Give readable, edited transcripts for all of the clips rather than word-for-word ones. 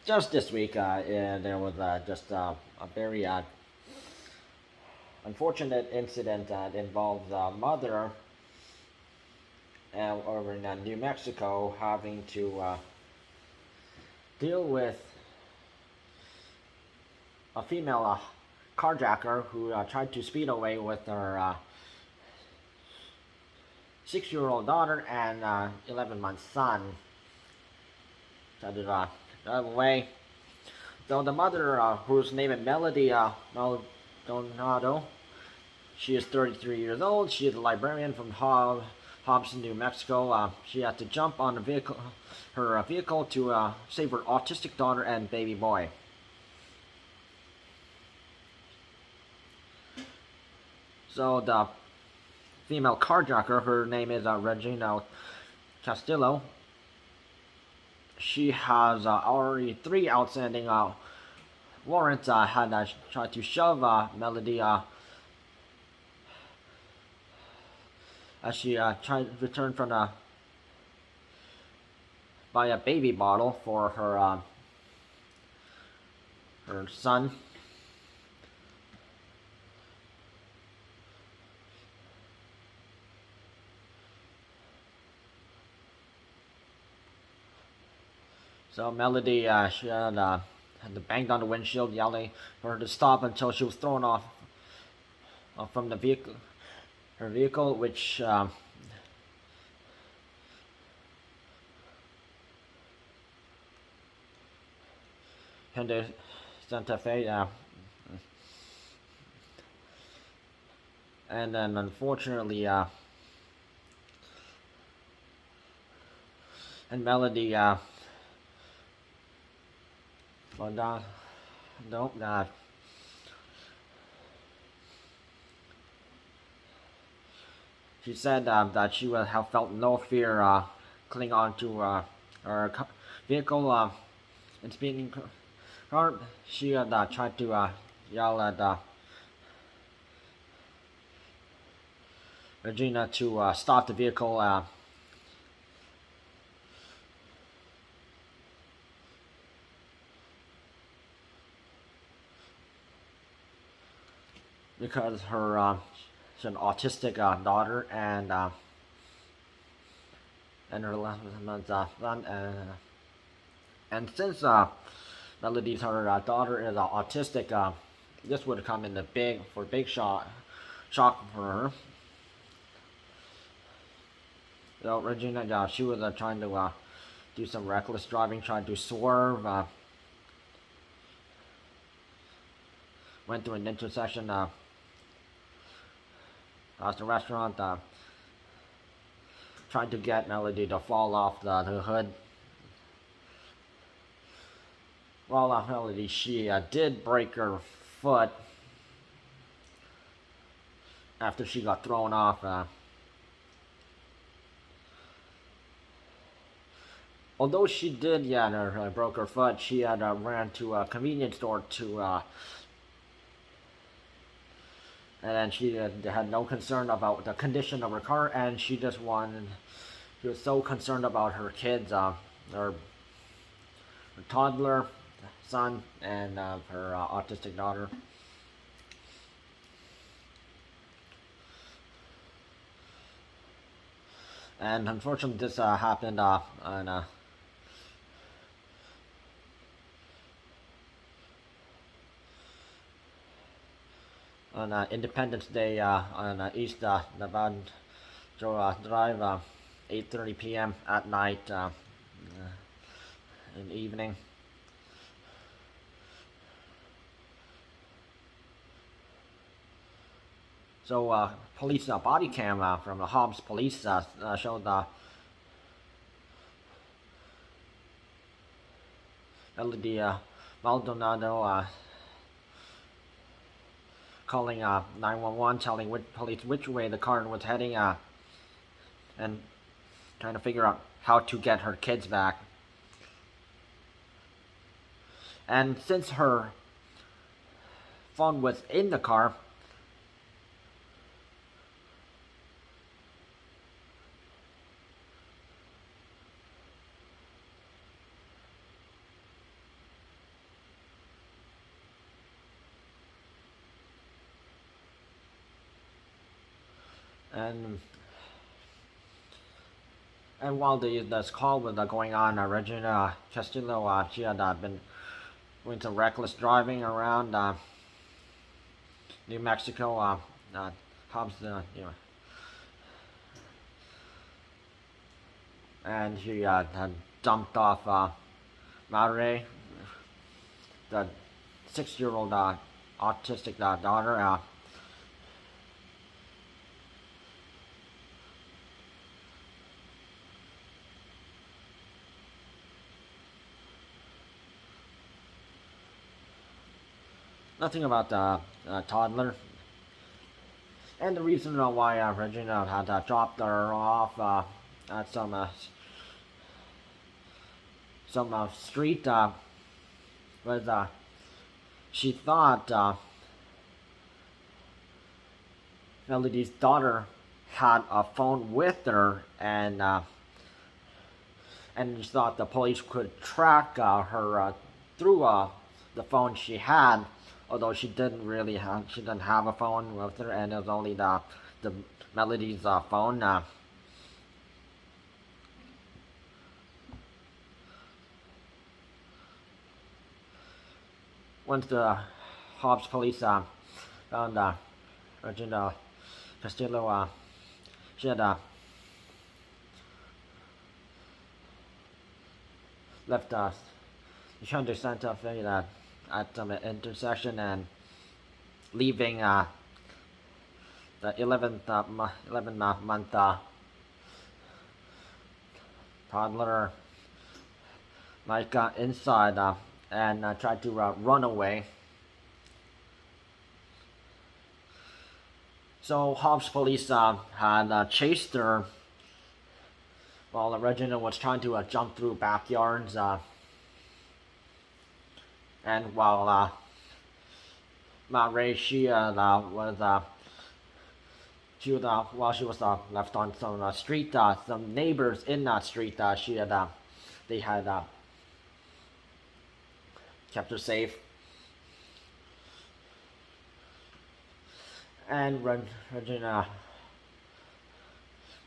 just this week, there was just a very unfortunate incident that involves a mother over in New Mexico having to deal with a female carjacker who tried to speed away with her 6-year-old daughter and 11-month son. Tried to drive away. So the mother, whose name is Melody Maldonado, she is 33 years old. She is a librarian from Hobbs, New Mexico. She had to jump on her vehicle to save her autistic daughter and baby boy. So the female carjacker, her name is Regina Castillo. She has already 3 outstanding warrants. Had tried to shove Melody as she tried to return from buy a baby bottle for her son. So Melody, she had banged on the windshield, yelling for her to stop until she was thrown off from the vehicle, her vehicle, which Hyundai Santa Fe, and then unfortunately, and Melody, Maldonado, she said that she would have felt no fear clinging onto her vehicle and speeding car. She had tried to yell at Regina to stop the vehicle. Because she's an autistic daughter and her 11-month son, and since Melody's her daughter is autistic, this would come in the big shock for her. So Regina, she was trying to do some reckless driving, trying to swerve. Went through an intersection past a restaurant, trying to get Melody to fall off the hood. Well, Melody, she did break her foot after she got thrown off. Although she did, broke her foot, she had ran to a convenience store and then she had no concern about the condition of her car, and she was so concerned about her kids, her toddler son and her autistic daughter. And unfortunately, this happened on Independence Day on East Navajo Drive, 8:30 p.m. at night in the evening. So police body cam from the Hobbs police showed Melody Maldonado calling 911, telling police which way the car was heading, and trying to figure out how to get her kids back. And since her phone was in the car, And while this call was going on, Regina Castillo, she had been doing some reckless driving around New Mexico. Hobbs, and she had dumped off Maure, the 6-year-old autistic daughter. Nothing about the toddler. And the reason why Regina had dropped her off at some street was she thought Melody's daughter had a phone with her, and she thought the police could track her through the phone she had, although she didn't have a phone with her, and it was only the Melody's phone. Once the Hobbs police found Regina Castillo, she had left the Santa Fe at some intersection, and leaving the 11-month toddler inside, and tried to run away. So Hobbs police had chased her while Regina was trying to jump through backyards, and while Ray, while she was left on some street, some neighbors in that street, they had kept her safe. And Regina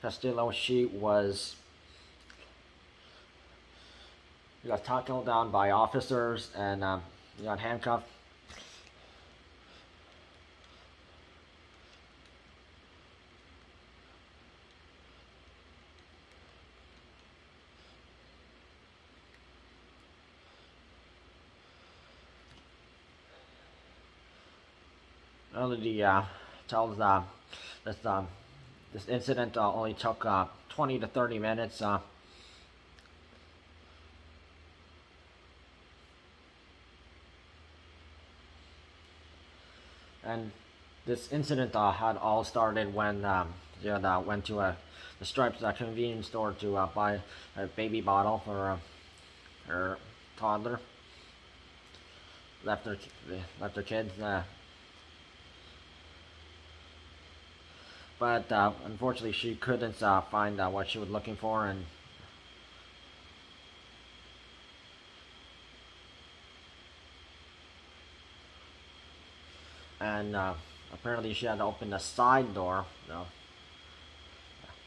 Castillo, she got tackled down by officers and got handcuffed. Melody tells this incident only took 20 to 30 minutes. And this incident had all started when she went to the Stripes convenience store to buy a baby bottle for her toddler. Left her kids. But unfortunately, she couldn't find what she was looking for, and apparently she had to open the side door,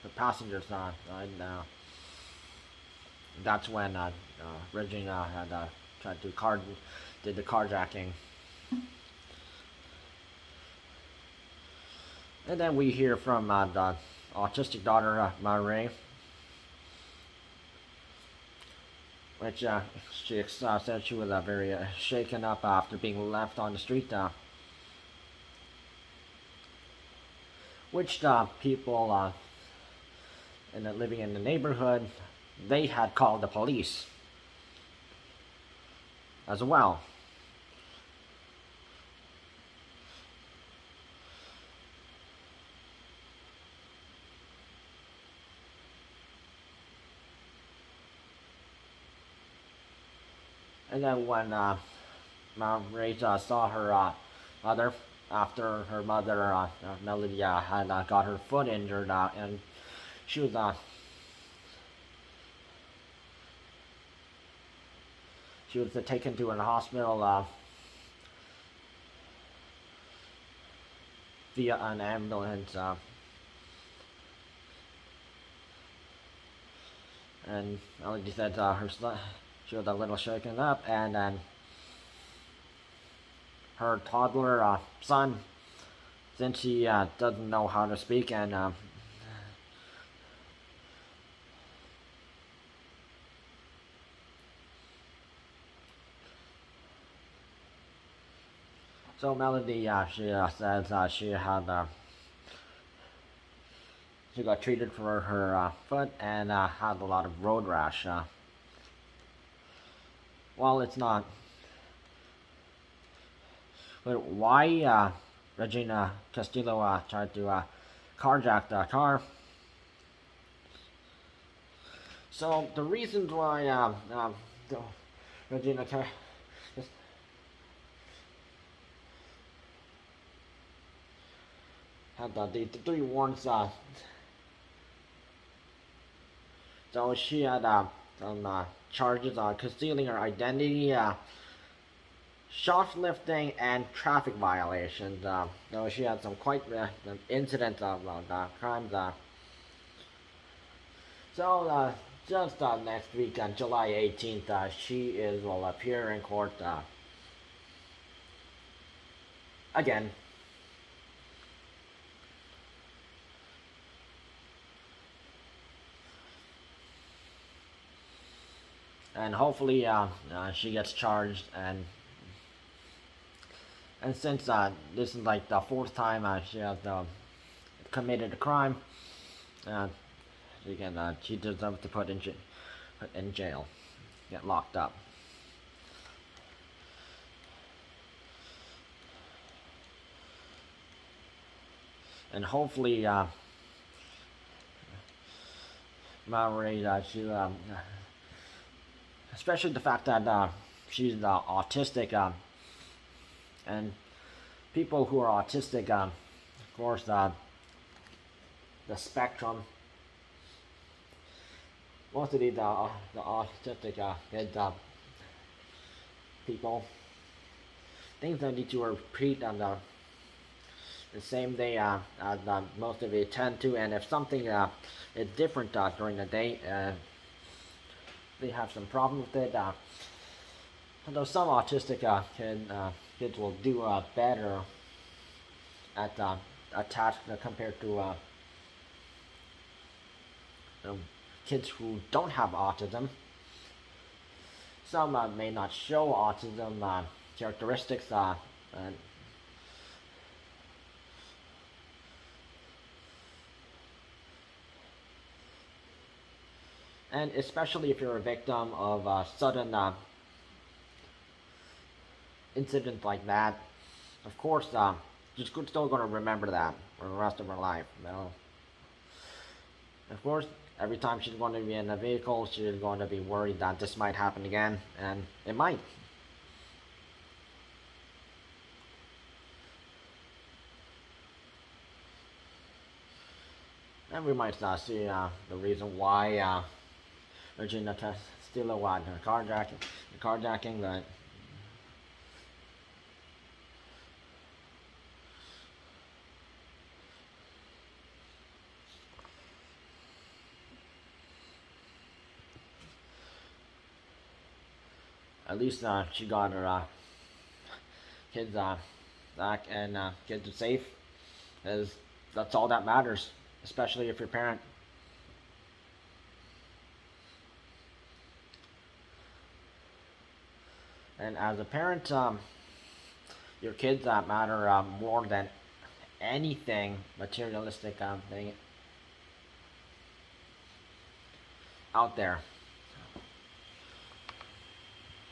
the passenger side. That's when Regina had tried to did the carjacking. And then we hear from the autistic daughter, Marie, which she said she was very shaken up after being left on the street, which people living in the neighborhood, they had called the police as well. And then when Marie saw her mother, after her mother, Melody, had got her foot injured, and she was taken to an hospital via an ambulance. And Melody said she was a little shaken up, and then her toddler son, since he doesn't know how to speak, and so Melody, she says she got treated for her foot and had a lot of road rash. Well, it's not. But why Regina Castillo tried to carjack the car? So the reasons why Regina had the three warrants. So she had some charges on concealing her identity, shoplifting, and traffic violations. So she had some quite incidents of crimes. So just next week on July 18th, she will appear in court again. And hopefully she gets charged, and since this is like the fourth time she has committed a crime, she deserves to put in jail, get locked up. And hopefully Mallory, she especially the fact that she's autistic, and people who are autistic, of course, the spectrum. Most of the autistic kids, people, things that need to repeat on the same day as most of it tend to, and if something is different during the day, they have some problem with it. Although some autistic kids will do better at a task compared to kids who don't have autism. Some may not show autism characteristics, and especially if you're a victim of a sudden incident like that, of course, you're still going to remember that for the rest of her life. Of course, every time she's going to be in a vehicle, she's going to be worried that this might happen again, and it might. And we might see the reason why Regina Castillo carjacking, but at least she got her kids back, and kids are safe, because that's all that matters, especially if you're a parent. And as a parent, your kids matter more than anything materialistic thing out there.